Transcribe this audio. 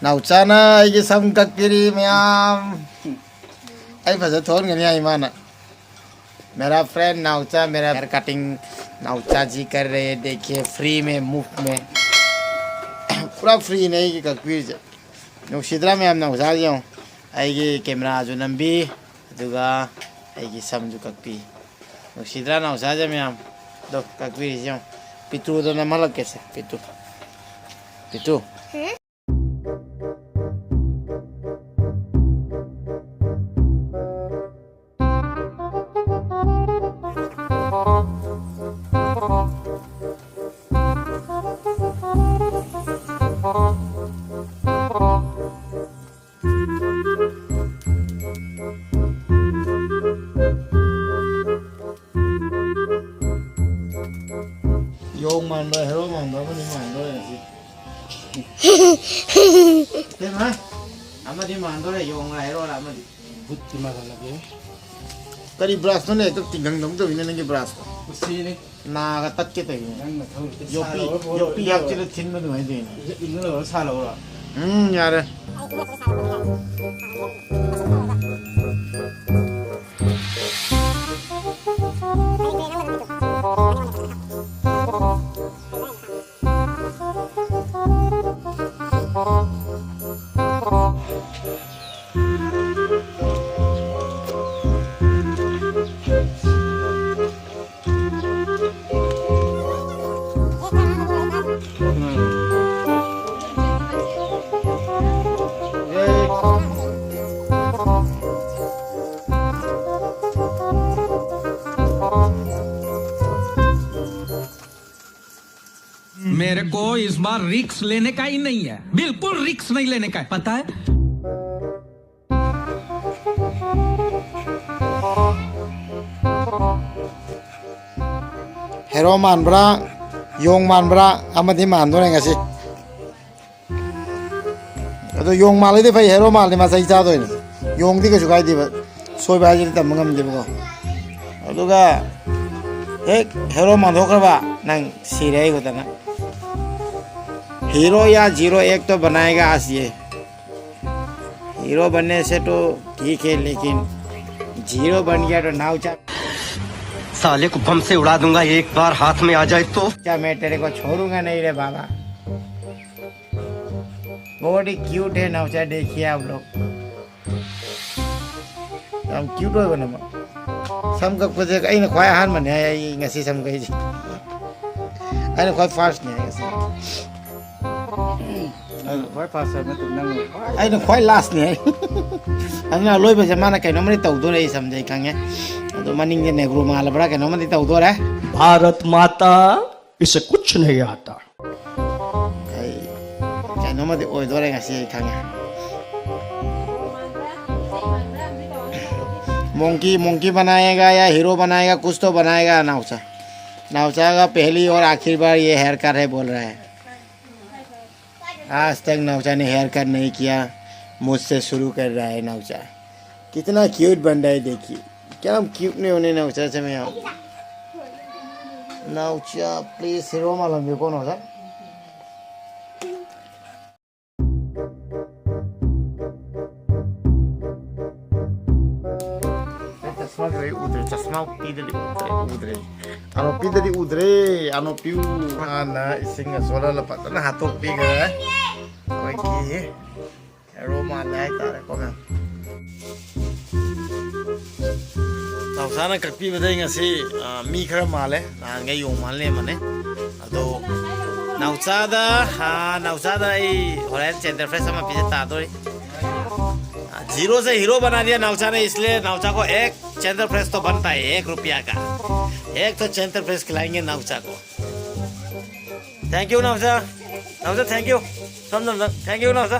नाउचाना ये सम ककरी मैम आई फसा थोन गनी आई माना मेरा फ्रेंड नाउचा मेरा हेयर कटिंग नाउचा जी कर रहे हैं देखिए फ्री में मुफ्त में पूरा फ्री नहीं कि ककबीर से नुसिद्रा मैम नाउचा जी हूँ आएगी कैमरा जो नंबी दुगा आएगी सम जो ककबी नुसिद्रा नाउचा जी मैम दो ककबीर से हूँ पितू तो नमल कैसे पितू पितू Yung man rồi, hero man rồi, mình man rồi là gì? Thế hả? Ama đi man rồi, yung là hero là mà đi. Bút thì mà là cái Cái đi brush nó này, tôi tính gần đúng tôi nên cái brush. bút xì đấy. Na cái tắt cái tay. Đang mà thôi. Yopi học chỉ là chín mà được hay gì? 이거 너 살아 오라. nhà đây. मेरे को इस बार रिक्स लेने का ही नहीं है, बिल्कुल रिक्स नहीं लेने का है, पता है? Hero man bra, yung man bra, ama di man thôi này gì? Rồi yung man lấy đi phải hero man thì mà sai sao rồi? Yung thì cái chỗ cái gì vậy? Xôi bài gì tầm ngâm gì vậy? Rồi cái, hero man thôi các bạn, nàng xì đấy của ta nè. Hero या zero एक तो बनाएगा आज ये hero बनने से तो ठीक है लेकिन जीरो बन गया तो नाउचा साले को बम से उड़ा दूंगा एक बार हाथ में आ जाए तो क्या मैं तेरे को छोड़ूंगा नहीं रे बाबा बहुत ही क्यूट है नाउचा देखिए आप लोग हम क्यूट हो बने सम का कुछ आई ना ख्वाय हान बने आई ngasi सम कही आई ना ख्वाय फास्ट नहीं ngasi Khói pha sợi mà tụi năng. ai nó khoái last này anh nào lôi bây giờ mà cái nó mới tàu tôi đây sầm dây căng nhé tôi mà ninh cái này gồm mà là bữa cái nó mới tàu tôi đấy Bharat माता इसे कुछ नहीं आता cái nó mới ôi tôi đây ngasi căng nhé monkey बनाएगा या hero बनाएगा कुछ तो बनाएगा नाउचा का पहली और आखिरी बार ये हेयर कट है बोल रहा है आज तक नाउचा ने हेयर कट नहीं किया मुझसे शुरू कर रहा है नाउचा कितना क्यूट बन रहा है देखिए क्या हम क्यूट नहीं होने नाउचा से मैं आऊँ नाउचा प्लीज हीरो मालूम है कौन होता चश्मा ano piu ana isinga sola la patana hatok pi ga koi ki aroma lai tare ko na nausana kakpi bedai ngasi mi khara male na ngai yong male mane ado nausada ai horen center fresh sama pise ta dori zero से hero बना दिया नाउचा ने इसलिए नाउचा को एक चैंतर fresh तो बनता है ₹1 का एक तो चैंतर फ्रेश खिलाएंगे नाउचा को थैंक यू नाउचा थैंक यू थैंक यू नाउचा